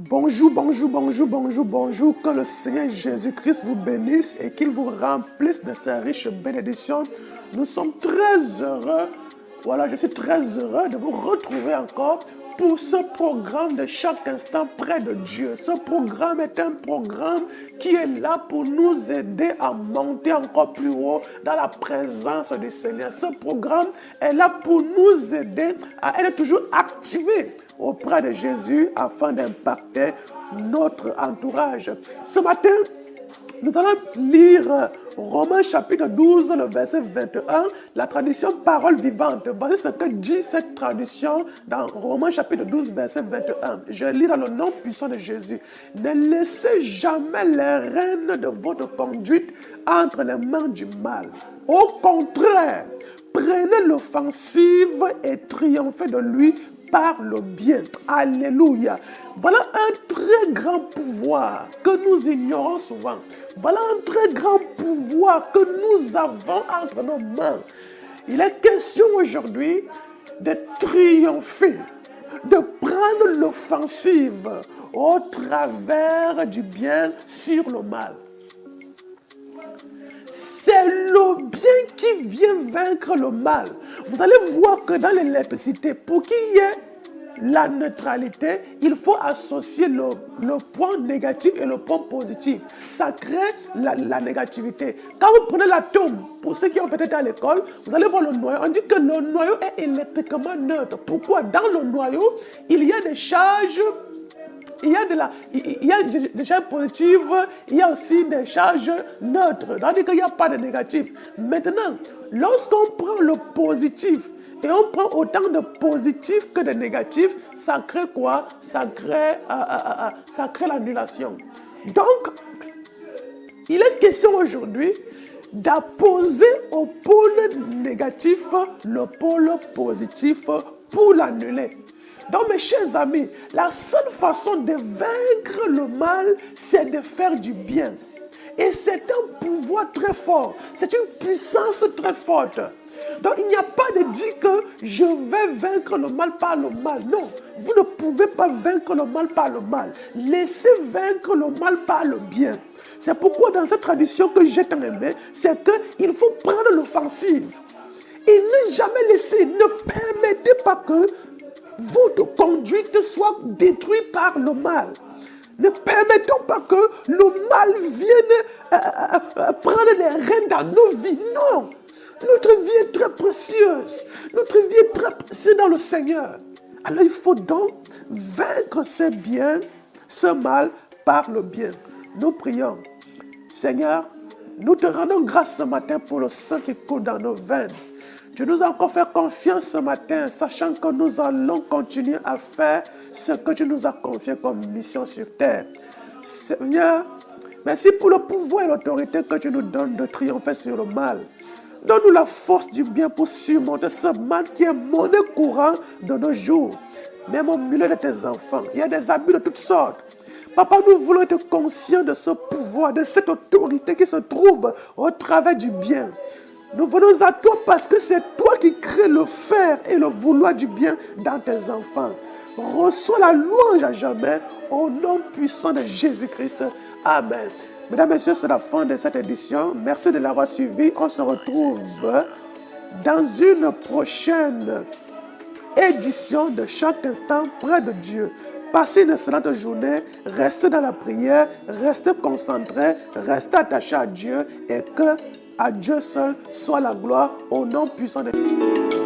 Bonjour, bonjour, bonjour, bonjour, bonjour. Que le Seigneur Jésus-Christ vous bénisse et qu'il vous remplisse de sa riche bénédiction. Nous sommes très heureux. Voilà, je suis très heureux de vous retrouver encore pour ce programme de chaque instant près de Dieu. Ce programme est un programme qui est là pour nous aider à monter encore plus haut dans la présence du Seigneur. Ce programme est là pour nous aider à être toujours activés auprès de Jésus afin d'impacter notre entourage. Ce matin, nous allons lire Romains chapitre 12, le verset 21, la traduction parole vivante. Voici ce que dit cette traduction dans Romains chapitre 12, verset 21. Je lis dans le nom puissant de Jésus. Ne laissez jamais les rênes de votre conduite entre les mains du mal. Au contraire, prenez l'offensive et triomphez de lui par le bien. Alléluia. Voilà un très grand pouvoir que nous ignorons souvent. Voilà un très grand pouvoir que nous avons entre nos mains. Il est question aujourd'hui de triompher, de prendre l'offensive au travers du bien sur le mal. C'est le bien qui vient vaincre le mal. Vous allez voir que dans l'électricité, pour qu'il y ait la neutralité, il faut associer le point négatif et le point positif. Ça crée la négativité. Quand vous prenez l'atome, pour ceux qui ont peut-être été à l'école, vous allez voir le noyau. On dit que le noyau est électriquement neutre. Pourquoi? Dans le noyau, il y a des charges. Il y a des charges positives, il y a aussi des charges neutres. C'est-à-dire qu'il n'y a pas de négatif. Maintenant, lorsqu'on prend le positif et on prend autant de positifs que de négatifs, ça crée quoi? Ça crée l'annulation. Donc, il est question aujourd'hui d'apposer au pôle négatif le pôle positif pour l'annuler. Donc mes chers amis, la seule façon de vaincre le mal, c'est de faire du bien. Et c'est un pouvoir très fort, c'est une puissance très forte. Donc il n'y a pas de dire que je vais vaincre le mal par le mal. Non, vous ne pouvez pas vaincre le mal par le mal. Laissez vaincre le mal par le bien. C'est pourquoi dans cette tradition que j'ai tant aimée, c'est qu'il faut prendre l'offensive. Et ne jamais laisser, ne permettez pas que votre conduite soit détruite par le mal. Ne permettons pas que le mal vienne prendre les rênes dans nos vies. Non. Notre vie est très précieuse. Notre vie est très précieuse dans le Seigneur. Alors il faut donc vaincre ce bien, ce mal par le bien. Nous prions. Seigneur, nous te rendons grâce ce matin pour le sang qui coule dans nos veines. Tu nous as encore fait confiance ce matin, sachant que nous allons continuer à faire ce que tu nous as confié comme mission sur terre. Seigneur, merci pour le pouvoir et l'autorité que tu nous donnes de triompher sur le mal. Donne-nous la force du bien pour surmonter ce mal qui est monnaie courante de nos jours. Même au milieu de tes enfants, il y a des abus de toutes sortes. Papa, nous voulons être conscients de ce pouvoir, de cette autorité qui se trouve au travers du bien. Nous venons à toi parce que c'est toi qui crées le faire et le vouloir du bien dans tes enfants. Reçois la louange à jamais au nom puissant de Jésus-Christ. Amen. Mesdames et messieurs, c'est la fin de cette édition. Merci de l'avoir suivi. On se retrouve dans une prochaine édition de chaque instant près de Dieu. Passez une excellente journée, restez dans la prière, restez concentrés, restez attachés à Dieu et que à Dieu seul soit la gloire au nom puissant de Dieu.